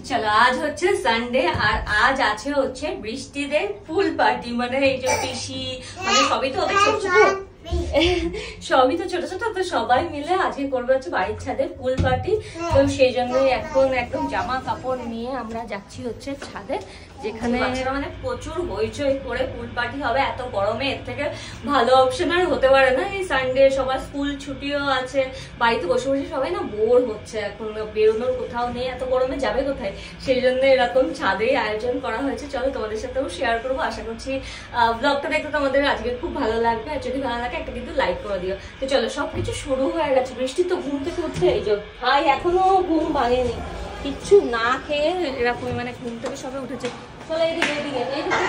চলো আজ হচ্ছে সানডে আর আজ আছে হচ্ছে বৃষ্টিদের ফুল পার্টি, মানে এই যে পিসি মানে সবই তো ওদের ছোট ছোট, সবই তো ছোট ছোট, তো সবাই মিলে আজকে করবে হচ্ছে বাড়ির ছাদে ফুল পার্টি। তো সেই জন্যই এখন একদম জামা কাপড় নিয়ে আমরা যাচ্ছি হচ্ছে ছাদে, যেখানে মানে প্রচুর হইচই করে ফুল পার্টি হবে। এত গরমে এর থেকে ভালো অপশন আর হতে পারে না। এই সানডে সবার স্কুল ছুটিও আছে, বাড়িতে বসে বসে সবাই না বোর হচ্ছে, এখন বেরোনোর কোথাও নেই, এত গরমে যাবে কোথায়, সেই জন্য এরকম ছাদেই আয়োজন করা হয়েছে। চলো তোমাদের সাথেও শেয়ার করবো, আশা করছি ব্লগটা দেখতে তোমাদের আজকে খুব ভালো লাগবে, আর যদি ভালো লাগে একটা কিন্তু লাইক করে দিও। তো চলো সবকিছু শুরু হয়ে গেছে, বৃষ্টি তো ঘুম থেকে উঠছে, এই যে ভাই এখনো ঘুম ভাঙেনি, কিচ্ছু না খেয়ে এরকম মানে ঘুম থেকে সবে উঠেছে। চলো এইদিকে এইদিকে এইদিকে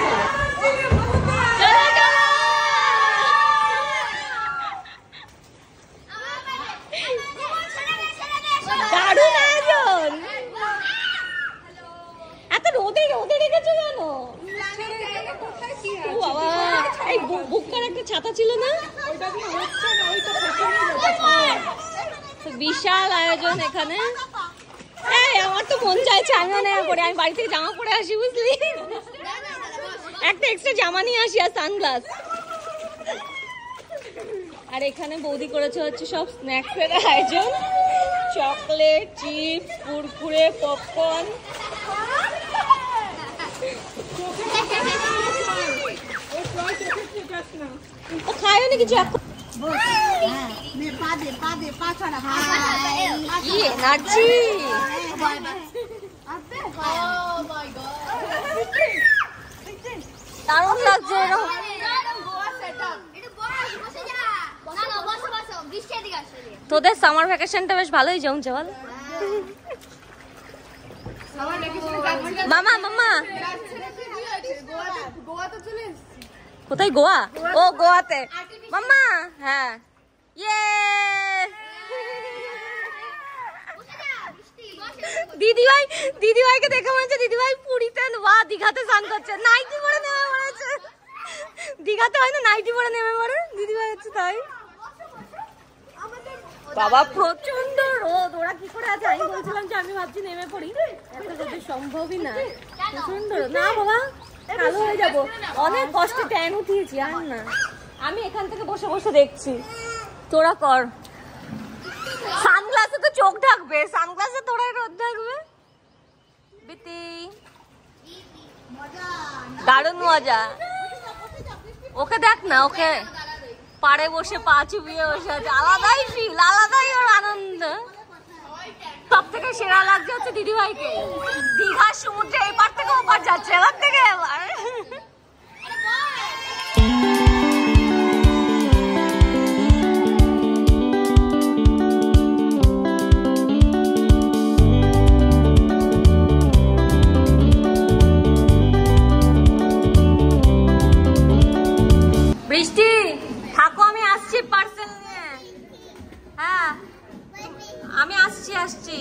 দারুণ আয়োজন। এত রোদে রোদে রেখেছো কেন? বাবা এই বুকার একটা ছাতা ছিল না, বিশাল আয়োজন এখানে। আমার তো মন চাইছে আমি না পরে আমি বাড়ি থেকে জামা পরে আসি, বুঝলি, একটা এক্সট্রা জামা নিয়ে আসি আর সানগ্লাস। আর এখানে বৌদি করেছে হচ্ছে সব স্ন্যাক্স এর আয়োজন, চকলেট, চিপস, কুরকুরে, পপকর্ন। ও খায় না কিছু এখন, দারুণ লাগছে। তোদের সামার ভ্যাকেশনটা বেশ ভালোই জমছে বল। মামা মামা কোথায়? গোয়া? ও গোয়াতে মামা। হ্যাঁ দিদিভাই, দিদিভাইকে দেখে মনে হচ্ছে দিদিভাই পুরীতে বা দীঘাতে স্নান করছে, নাইটি পরে নেমে পড়েছে। দীঘাতে হয় না নাইটি পরে নেমে পড়ে, দিদিভাই হচ্ছে তাই। বাবা প্রচন্ড রোদ, ওরা কি করে আছে? আমি বলছিলাম যে আমি ভাবছি নেমে পড়ি, এত যদি সম্ভবই না, প্রচন্ড রোদ। না বাবা কালো হয়ে যাবো, অনেক কষ্টে ট্যান উঠিয়েছি, আর না আমি এখান থেকে বসে বসে দেখছি, তোরা কর। সানগ্লাসে তো চোখ ঢাকবে, সানগ্লাসে তোরা রোদ ঢাকবে। বিতি দারুণ মজা, ওকে দেখ না, ওকে পাড়ে বসে পা চুবিয়ে বসে আছে, আলাদাই ফিল, আলাদাই ওর আনন্দ। সব থেকে সেরা লাগছে হচ্ছে দিদিভাইকে, দীঘার সমুদ্রে এপার থেকে ওপার যাচ্ছে, এবার থেকে এবার। বৃষ্টি থাকো, আমি আসছি পার্সেল নিয়ে। হ্যাঁ আমি আসছি।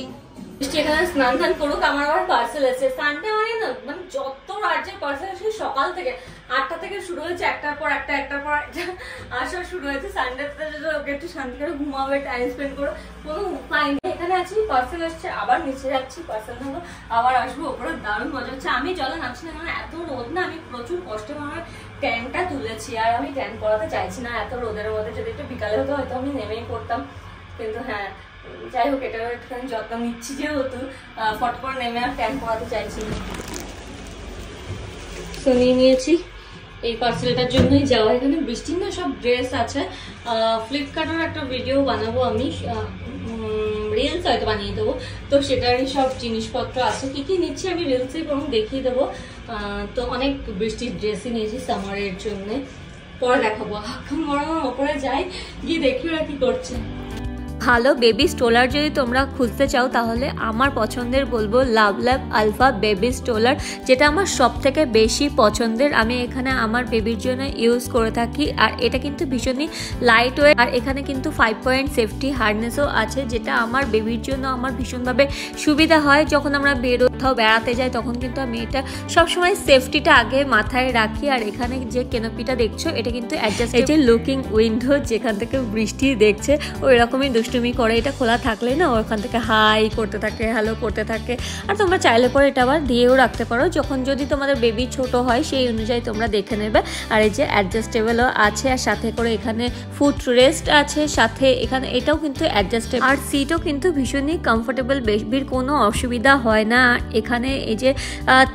বৃষ্টি এখানে স্নান ধান করুক, আমার আবার পার্সেল আছে। সানডে মানে না, মানে যত রাজ্যের পার্সেল আসে সকাল থেকে 8টা থেকে শুরু হয়েছে, একটার পর একটা আসা শুরু হয়েছে। সানডেতে যদি ওকে একটু শান্তি করে ঘুমাবে, টাইম স্পেন্ড করো, কোনো উপায় নেই। এখানে আছি, পার্সেল আসছে, আবার নিচে যাচ্ছি, পার্সেল নেবো, আবার আসবো ওপরে। দারুণ মজা হচ্ছে। আমি জলে নামছি না, কারণ এত রোদ না, আমি প্রচুর কষ্টে আমার ট্যানটা তুলেছি, আর আমি ট্যান করাতে চাইছি না এত রোদের মধ্যে। যদি একটু বিকালে হতো হয়তো আমি নেমেই পড়তাম, কিন্তু হ্যাঁ যাই হোক এটা একটুখানি যত্ন নিচ্ছি, যেহেতু ফট করে নেমে আর ট্যান করাতে চাইছি না। তো নিয়ে নিয়েছি, এই পার্সেলটার জন্যই যাওয়া। এখানে বৃষ্টির না সব ড্রেস আছে, ফ্লিপকার্টের একটা ভিডিও বানাবো আমি, রিলস হয়তো বানিয়ে দেবো, তো সেটারই সব জিনিসপত্র আছে। কি কি নিচ্ছি আমি রিলসেই বরং দেখিয়ে দেবো। তো অনেক বৃষ্টির ড্রেসই নিয়েছি সামারের জন্য, পরে দেখাবো। এখন বরং ওপরে যাই, গিয়ে দেখি ওরা কি করছে। ভালো বেবি স্টোলার যদি তোমরা খুঁজতে চাও তাহলে আমার পছন্দের বলবো লাভল্যাব আলফা বেবি স্টোলার, যেটা আমার সব থেকে বেশি পছন্দের। আমি এখানে আমার বেবির জন্য ইউজ করে থাকি, আর এটা কিন্তু ভীষণই লাইট ওয়েট, আর এখানে কিন্তু 5 পয়েন্ট সেফটি হার্নেসও আছে, যেটা আমার বেবির জন্য আমার ভীষণভাবে সুবিধা হয়। যখন আমরা কোথাও বেড়াতে যাই তখন কিন্তু আমি এটা সবসময় সেফটিটা আগে মাথায় রাখি। আর এখানে যে কেনোপিটা দেখছো এটা কিন্তু অ্যাডজাস্ট, এই যে লুকিং উইন্ডো, যেখান থেকে বৃষ্টি দেখছে ওই রকমই দুষ্টুমি করে, এটা খোলা থাকলে না ওখান থেকে হাই করতে থাকে, হ্যালো করতে থাকে। আর তোমরা চাইলে পরে এটা আবার দিয়েও রাখতে পারো, যখন যদি তোমাদের বেবি ছোট হয় সেই অনুযায়ী তোমরা দেখে নেবে। আর এই যে অ্যাডজাস্টেবলও আছে, আর সাথে করে এখানে ফুট রেস্ট আছে, সাথে এখানে এটাও কিন্তু অ্যাডজাস্টেবল, আর সিটও কিন্তু ভীষণই কমফোর্টেবল, বেবির কোনো অসুবিধা হয় না। এখানে এই যে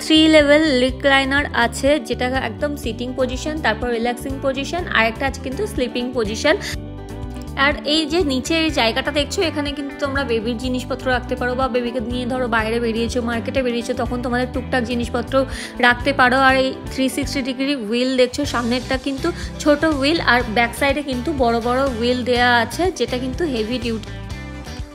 3 লেভেল রিক্লাইনার আছে, যেটা একদম সিটিং পজিশন, তারপর রিল্যাক্সিং পজিশন, আর একটা আছে কিন্তু স্লিপিং পজিশন। আর এই যে নিচে এই জায়গাটা দেখছো, এখানে কিন্তু তোমরা বেবির জিনিসপত্র রাখতে পারো, বা বেবিকে নিয়ে ধরো বাইরে বেরিয়েছো, মার্কেটে বেরিয়েছো, তখন তোমাদের টুকটাক জিনিসপত্র রাখতে পারো। আর এই 360 ডিগ্রি হুইল দেখছো, সামনেরটা কিন্তু ছোট হুইল, আর ব্যাক সাইডে কিন্তু বড় বড় হুইল দেওয়া আছে, যেটা কিন্তু হেভি ডিউটি।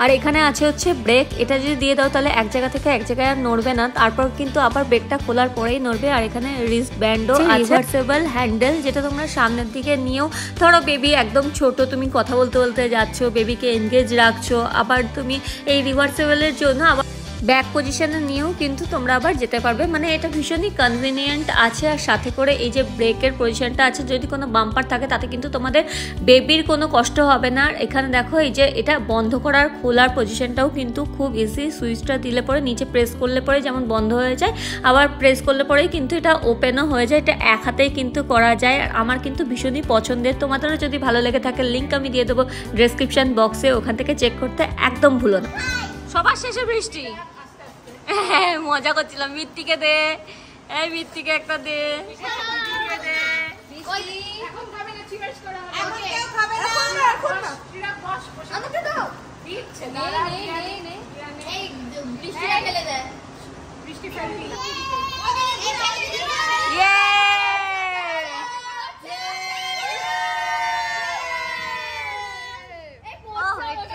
আর এখানে আছে হচ্ছে ব্রেক, এটা যদি দিয়ে দাও তাহলে এক জায়গা থেকে এক জায়গায় আর নড়বে না, তারপর কিন্তু আবার ব্রেকটা খোলার পরেই নড়বে। আর এখানে রিস্ট ব্যান্ডও আছে, রিভার্সেবল হ্যান্ডেল, যেটা তোমরা সামনের দিকে নিয়েও ধরো বেবি একদম ছোট, তুমি কথা বলতে বলতে যাচ্ছো, বেবিকে এনগেজ রাখছো, আবার তুমি এই রিভার্সেবলের জন্য আবার ব্যাক পজিশনে নিয়েও কিন্তু তোমরা আবার যেতে পারবে, মানে এটা ভীষণই কনভিনিয়েন্ট আছে। আর সাথে করে এই যে ব্রেকের পজিশনটা আছে, যদি কোনো বাম্পার থাকে তাতে কিন্তু তোমাদের বেবির কোনো কষ্ট হবে না। আর এখানে দেখো এই যে এটা বন্ধ করার খোলার পজিশনটাও কিন্তু খুব ইজি, সুইচটা দিলে পরে নিচে প্রেস করলে পরে যেমন বন্ধ হয়ে যায়, আবার প্রেস করলে পরেই কিন্তু এটা ওপেনও হয়ে যায়, এটা এক হাতেই কিন্তু করা যায়। আর আমার কিন্তু ভীষণই পছন্দের, তোমাদেরও যদি ভালো লেগে থাকে লিঙ্ক আমি দিয়ে দেবো ডেসক্রিপশন বক্সে, ওখান থেকে চেক করতে একদম ভুলো না। সবার শেষে বৃষ্টি, হ্যাঁ মজা করছিলাম। মিত্তিকে দে, এই মিত্তিকে একটা দে,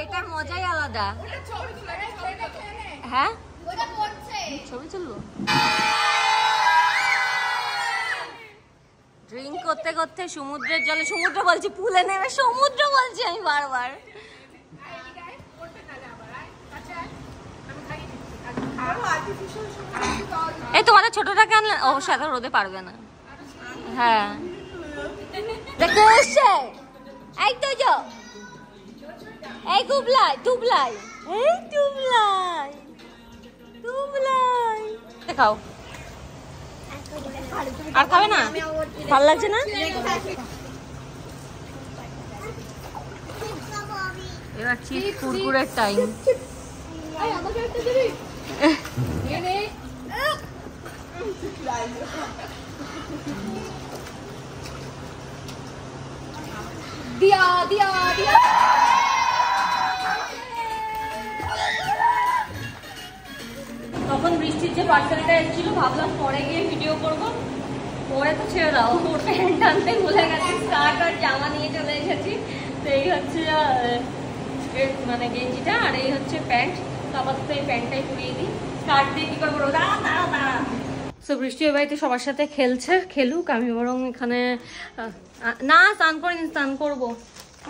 এটার মজাই আলাদা। হ্যাঁ ছবি তুলবো, ড্রিঙ্ক করতে করতে সমুদ্রের জলে, সমুদ্র বলছি পুলে নেমে সমুদ্র বলছি আমি বারবার। এই তোমাদের ছোটটাকে আনলে অবশ্যই এত রোদে পারবে না। হ্যাঁ দেখতে এসছে, এই তো যো, এই টুবলাই টুবলাই, এই টুবলাই টুবলাই দেখাও। আর খাবে না? ভালো লাগছে না? এবার চিপস কুরকুরের টাইম। দিয়া দিয়া দিয়া তখন বৃষ্টির যে পার্সেলটা এসেছিল ভাবলাম পরে গিয়ে ভিডিও করব, পরে তো ছেড়ে দাও, ওর প্যান্ট আনতে ভুলে গেছি, স্কার্ট আর জামা নিয়ে চলে এসেছি। তো এই হচ্ছে মানে গেঞ্জিটা, আর এই হচ্ছে প্যান্ট। তো আপাতত এই প্যান্টটাই পরিয়ে দিই, স্কার্ট দিয়ে কি করবো, দাঁড়া দাঁড়া দাঁড়া। তো বৃষ্টি এ বাড়িতে সবার সাথে খেলছে, খেলুক, আমি বরং এখানে না স্নান করিনি, স্নান করবো।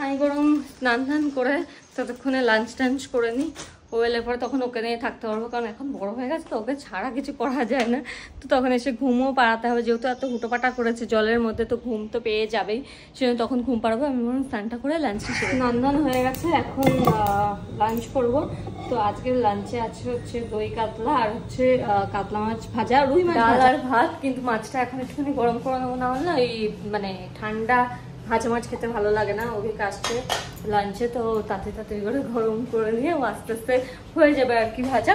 আমি বরং স্নান টান করে ততক্ষণে লাঞ্চ টাঞ্চ করে নিই, ও এলে পরে তখন ওকে নিয়ে থাকতে পারবো, কারণ এখন বড় হয়ে গেছে তো ওকে ছাড়া কিছু করা যায় না। তো তখন এসে ঘুমও পাড়াতে হবে, যেহেতু এত হুটোপাটা করেছে জলের মধ্যে, তো ঘুম তো পেয়ে যাবেই, সেজন্য তখন ঘুম পাড়াবো। আমি বরং স্নানটা করে লাঞ্চে সেরে, স্নান হয়ে গেছে, এখন লাঞ্চ করবো। তো আজকের লাঞ্চে আছে হচ্ছে দই কাতলা, আর হচ্ছে কাতলা মাছ ভাজা, রুই মাছ, ডাল আর ভাত। কিন্তু মাছটা এখন একটুখানি গরম করে নেবো, না হলে না এই মানে ঠান্ডা ভাজা মাছ খেতে ভালো লাগে না। ওকে আসছে লাঞ্চে, তো তাড়াতাড়ি করে গরম করে নিয়ে আস্তে আস্তে হয়ে যাবে আর কি ভাজা,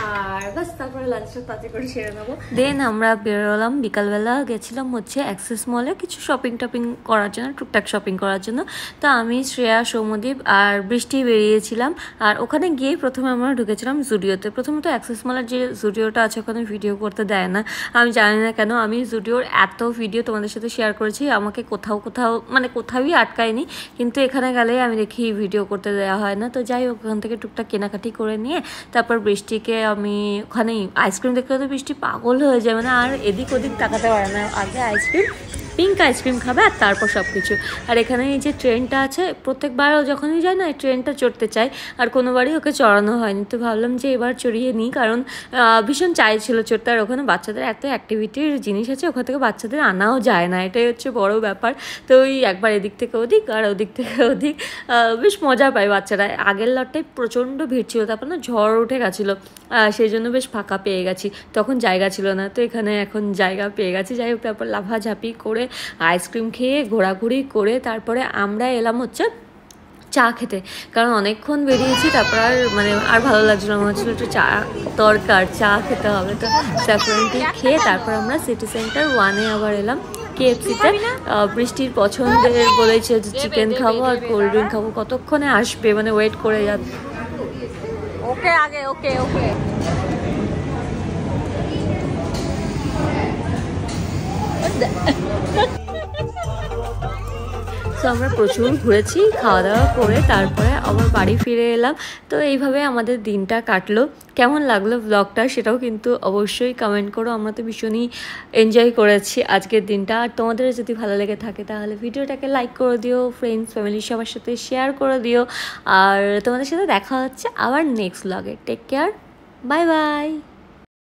আর বাস তারপরে লাঞ্চটা তাড়াতাড়ি করে সেরে নেবো। দেন আমরা বেরোলাম, বিকালবেলা গেছিলাম হচ্ছে অ্যাক্সেস মলে কিছু শপিং টপিং করার জন্য, টুকটাক শপিং করার জন্য। তো আমি, শ্রেয়া, সৌমদীপ আর বৃষ্টি বেরিয়েছিলাম। আর ওখানে গিয়ে প্রথমে আমরা ঢুকেছিলাম জুডিওতে। প্রথমে তো অ্যাক্সেস মলের যে জুডিওটা আছে ওখানে ভিডিও করতে দেয় না, আমি জানি না কেন। আমি জুডিওর এত ভিডিও তোমাদের সাথে শেয়ার করেছি, আমাকে কোথাও মানে কোথাওই আটকায়নি, কিন্তু এখানে গেলে আমি দেখি ভিডিও করতে দেওয়া হয় না। তো যাই হোক, ওখান থেকে টুকটাক কেনাকাটি করে নিয়ে তারপর বৃষ্টিকে আমি ওখানে আইসক্রিম দেখলে তো বৃষ্টি পাগল হয়ে যায়, মানে আর এদিক ওদিক তাকাতে পারে না, আগে আইসক্রিম পিঙ্ক আইসক্রিম খাবে আর তারপর সব কিছু। আর এখানে এই যে ট্রেনটা আছে, প্রত্যেকবারও যখনই যায় না এই ট্রেনটা চড়তে চাই, আর কোনোবারই ওকে চড়ানো হয়নি। তো ভাবলাম যে এবার চড়িয়ে নিই, কারণ ভীষণ চাইছিল চড়তে। আর ওখানে বাচ্চাদের এত অ্যাক্টিভিটির জিনিস আছে, ওখান থেকে বাচ্চাদের আনাও যায় না, এটাই হচ্ছে বড় ব্যাপার। তো ওই একবার এদিক থেকে ওদিক আর ওদিক থেকে ওদিক, বেশ মজা পায় বাচ্চারা। আগের লটটায় প্রচণ্ড ভিড় ছিল, তারপর না ঝড় উঠে গেছিলো, সেই জন্য বেশ ফাঁকা পেয়ে গেছি, তখন জায়গা ছিল না। তো এখানে এখন জায়গা পেয়ে গেছি। যাই হোক, তারপর লাফাঝাপি করে আইসক্রিম খেয়ে ঘোরাঘুরি করে তারপরে আমরা এলাম হচ্ছে চা খেতে, কারণ অনেকক্ষণ বেরিয়েছি, তারপর আর মানে আর ভালো লাগছিল, মনে হচ্ছিলো একটু চা দরকার, চা খেতে হবে। তো স্যাফরন টি খেয়ে তারপর আমরা সিটি সেন্টার 1-এ আবার এলাম KFC-তে। বৃষ্টির পছন্দের বলেছে যে চিকেন খাবো আর কোল্ড ড্রিঙ্ক খাবো, কতক্ষণে আসবে মানে ওয়েট করে যাচ্ছে। ওকে আগে ওকে ওকে তো আমরা প্রচুর ঘুরেছি, খাওয়া দাওয়া করে তারপরে আবার বাড়ি ফিরে এলাম। তো এইভাবে আমাদের দিনটা কাটলো। কেমন লাগলো ব্লগটা সেটাও কিন্তু অবশ্যই কমেন্ট করো। আমরা তো ভীষণই এনজয় করেছি আজকের দিনটা। আর তোমাদের যদি ভালো লেগে থাকে তাহলে ভিডিওটাকে লাইক করে দিও, ফ্রেন্ডস ফ্যামিলি সবার সাথে শেয়ার করে দিও। আর তোমাদের সাথে দেখা হচ্ছে আবার নেক্সট ব্লগে। Take care, bye by.